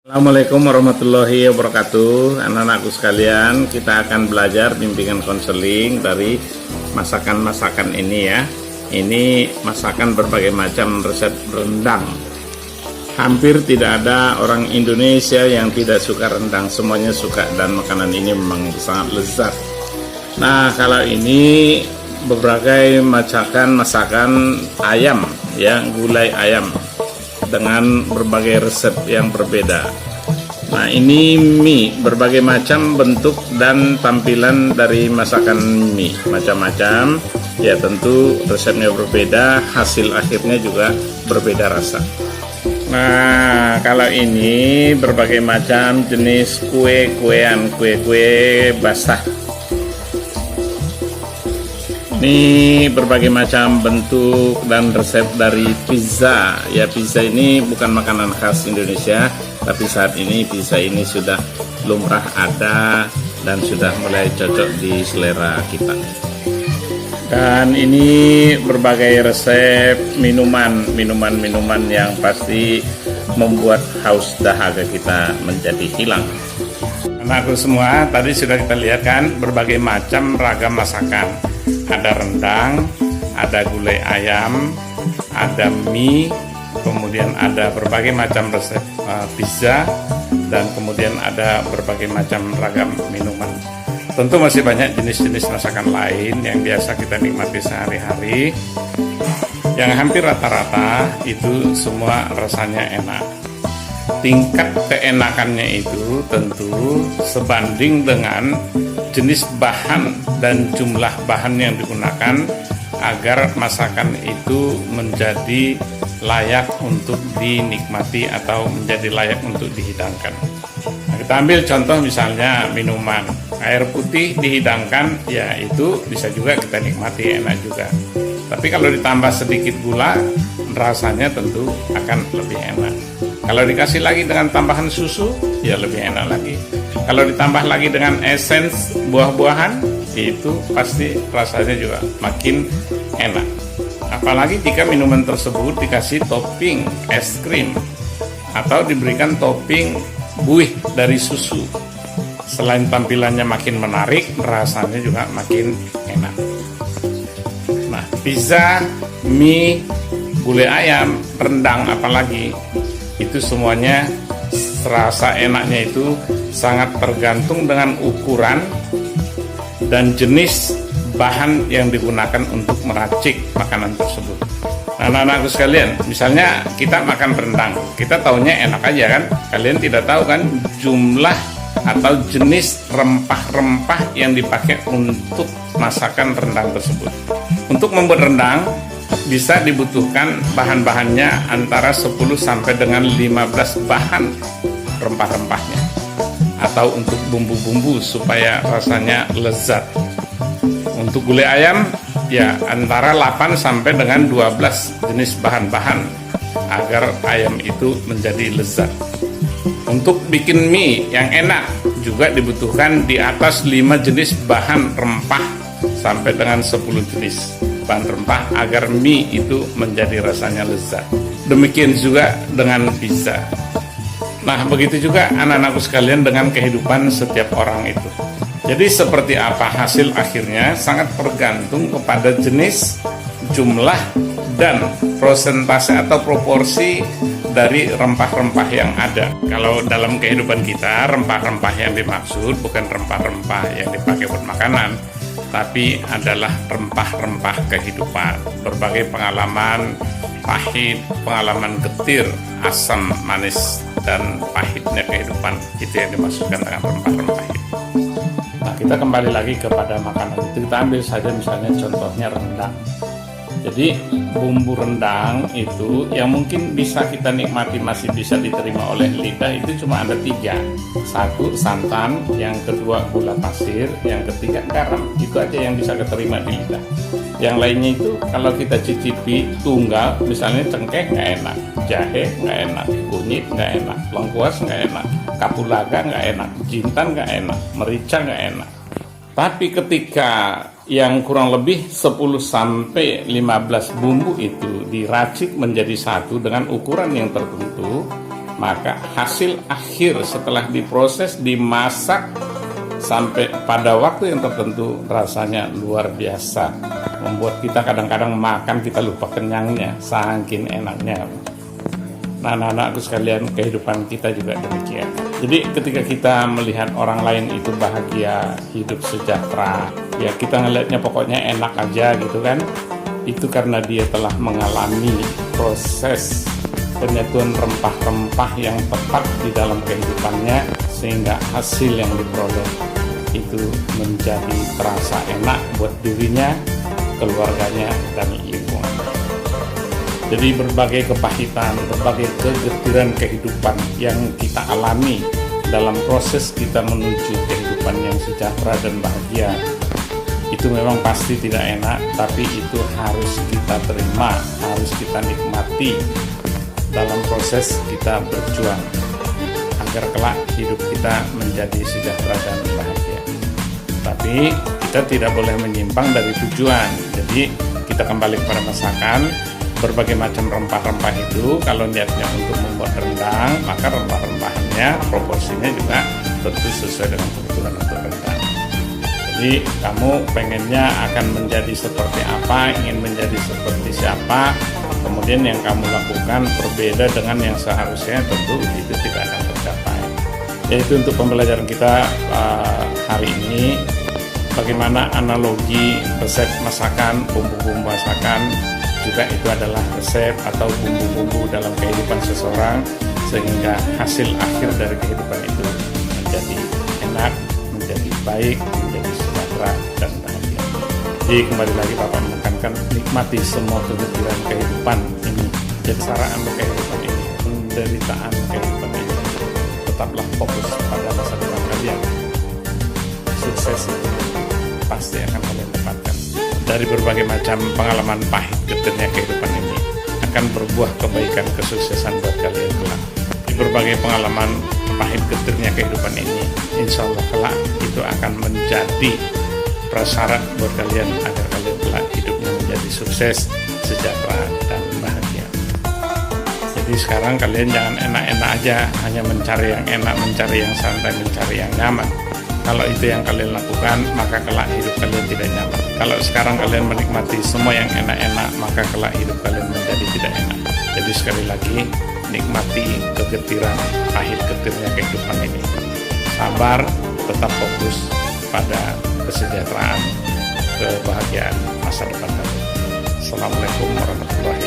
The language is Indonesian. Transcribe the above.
Assalamualaikum warahmatullahi wabarakatuh. Anak-anakku sekalian, kita akan belajar bimbingan konseling dari masakan-masakan ini ya. Ini masakan berbagai macam resep rendang. Hampir tidak ada orang Indonesia yang tidak suka rendang, semuanya suka, dan makanan ini memang sangat lezat. Nah, kalau ini berbagai masakan ayam ya, gulai ayam dengan berbagai resep yang berbeda. Nah, ini mie, berbagai macam bentuk dan tampilan dari masakan mie, macam-macam ya, tentu resepnya berbeda, hasil akhirnya juga berbeda rasa. Nah, kalau ini berbagai macam jenis kue-kuean, kue-kue basah. Ini berbagai macam bentuk dan resep dari pizza. Ya, pizza ini bukan makanan khas Indonesia, tapi saat ini pizza ini sudah lumrah ada dan sudah mulai cocok di selera kita. Dan ini berbagai resep minuman yang pasti membuat haus dahaga kita menjadi hilang. Anakku semua, tadi sudah kita lihat kan berbagai macam ragam masakan. Ada rendang, ada gulai ayam, ada mie, kemudian ada berbagai macam resep pizza, dan kemudian ada berbagai macam ragam minuman. Tentu masih banyak jenis-jenis masakan lain yang biasa kita nikmati sehari-hari, yang hampir rata-rata itu semua rasanya enak. Tingkat keenakannya itu tentu sebanding dengan jenis bahan dan jumlah bahan yang digunakan agar masakan itu menjadi layak untuk dinikmati atau menjadi layak untuk dihidangkan. Nah, kita ambil contoh misalnya minuman, air putih dihidangkan, ya itu bisa juga kita nikmati, enak juga. Tapi kalau ditambah sedikit gula, rasanya tentu akan lebih enak. Kalau dikasih lagi dengan tambahan susu, ya lebih enak lagi. Kalau ditambah lagi dengan esens buah-buahan, itu pasti rasanya juga makin enak. Apalagi jika minuman tersebut dikasih topping es krim atau diberikan topping buih dari susu. Selain tampilannya makin menarik, rasanya juga makin enak. Nah, pizza, mie, gulai ayam, rendang apalagi, itu semuanya rasa enaknya itu sangat tergantung dengan ukuran dan jenis bahan yang digunakan untuk meracik makanan tersebut. Nah, anak-anakku sekalian, misalnya kita makan rendang, kita taunya enak aja kan? Kalian tidak tahu kan jumlah atau jenis rempah-rempah yang dipakai untuk masakan rendang tersebut. Untuk membuat rendang bisa dibutuhkan bahan-bahannya antara 10 sampai dengan 15 bahan rempah-rempahnya, atau untuk bumbu-bumbu supaya rasanya lezat. Untuk gulai ayam ya antara 8 sampai dengan 12 jenis bahan-bahan agar ayam itu menjadi lezat. Untuk bikin mie yang enak juga dibutuhkan di atas 5 jenis bahan rempah sampai dengan 10 jenis bahan rempah agar mie itu menjadi rasanya lezat. Demikian juga dengan pizza. Nah, begitu juga anak-anakku sekalian dengan kehidupan setiap orang itu. Jadi seperti apa hasil akhirnya sangat tergantung kepada jenis, jumlah, dan persentase atau proporsi dari rempah-rempah yang ada. Kalau dalam kehidupan kita, rempah-rempah yang dimaksud bukan rempah-rempah yang dipakai buat makanan, tapi adalah rempah-rempah kehidupan. Berbagai pengalaman pahit, pengalaman getir, asam, manis, dan pahitnya kehidupan, itu yang dimaksudkan dengan rempah-rempah itu. Nah, kita kembali lagi kepada makanan itu. Kita ambil saja misalnya contohnya rendang. Jadi bumbu rendang itu yang mungkin bisa kita nikmati, masih bisa diterima oleh lidah, itu cuma ada 3. 1 santan, yang kedua gula pasir, yang ketiga garam. Itu aja yang bisa diterima di lidah. Yang lainnya itu kalau kita cicipi tunggal, misalnya cengkeh nggak enak, jahe nggak enak, kunyit nggak enak, lengkuas nggak enak, kapulaga nggak enak, jintan nggak enak, merica nggak enak. Tapi ketika yang kurang lebih 10 sampai 15 bumbu itu diracik menjadi satu dengan ukuran yang tertentu, maka hasil akhir setelah diproses, dimasak sampai pada waktu yang tertentu rasanya luar biasa, membuat kita kadang-kadang makan kita lupa kenyangnya, saking enaknya. Nah, anak-anakku sekalian, kehidupan kita juga demikian. Jadi ketika kita melihat orang lain itu bahagia, hidup sejahtera, ya kita ngelihatnya pokoknya enak aja gitu kan. Itu karena dia telah mengalami proses penyatuan rempah-rempah yang tepat di dalam kehidupannya, sehingga hasil yang diperoleh itu menjadi terasa enak buat dirinya, keluarganya, dan lingkungan. Jadi berbagai kepahitan, berbagai kegetiran kehidupan yang kita alami dalam proses kita menuju kehidupan yang sejahtera dan bahagia, itu memang pasti tidak enak, tapi itu harus kita terima, harus kita nikmati dalam proses kita berjuang agar kelak hidup kita menjadi sejahtera dan bahagia. Tapi kita tidak boleh menyimpang dari tujuan. Jadi kita kembali kepada masakan. Berbagai macam rempah-rempah itu kalau niatnya untuk membuat rendang, maka rempah-rempahnya proporsinya juga tentu sesuai dengan kebutuhan untuk rendang. Jadi kamu pengennya akan menjadi seperti apa, ingin menjadi seperti siapa, kemudian yang kamu lakukan berbeda dengan yang seharusnya, tentu itu tidak akan tercapai. Yaitu untuk pembelajaran kita hari ini, bagaimana analogi resep masakan, bumbu-bumbu masakan, juga itu adalah resep atau bumbu-bumbu dalam kehidupan seseorang, sehingga hasil akhir dari kehidupan itu menjadi enak, menjadi baik, menjadi sejahtera dan bahagia. Jadi kembali lagi Bapak menekankan, nikmati semua kegembiraan kehidupan ini, kesengsaraan kehidupan ini, penderitaan kehidupan ini. Tetaplah fokus pada masa depan kalian. Sukses itu pasti akan kalian dapatkan. Dari berbagai macam pengalaman pahit getirnya kehidupan ini akan berbuah kebaikan kesuksesan buat kalian kelak. Di berbagai pengalaman pahit getirnya kehidupan ini, insya Allah kelak itu akan menjadi prasyarat buat kalian agar kalian kelak hidupnya menjadi sukses, sejahtera, dan bahagia. Jadi sekarang kalian jangan enak-enak aja, hanya mencari yang enak, mencari yang santai, mencari yang nyaman. Kalau itu yang kalian lakukan, maka kelak hidup kalian tidak nyaman. Kalau sekarang kalian menikmati semua yang enak-enak, maka kelak hidup kalian menjadi tidak enak. Jadi sekali lagi, nikmati kegetiran, pahit getirnya kehidupan ini. Sabar, tetap fokus pada kesejahteraan, kebahagiaan masa depan kalian. Assalamualaikum warahmatullahi wabarakatuh.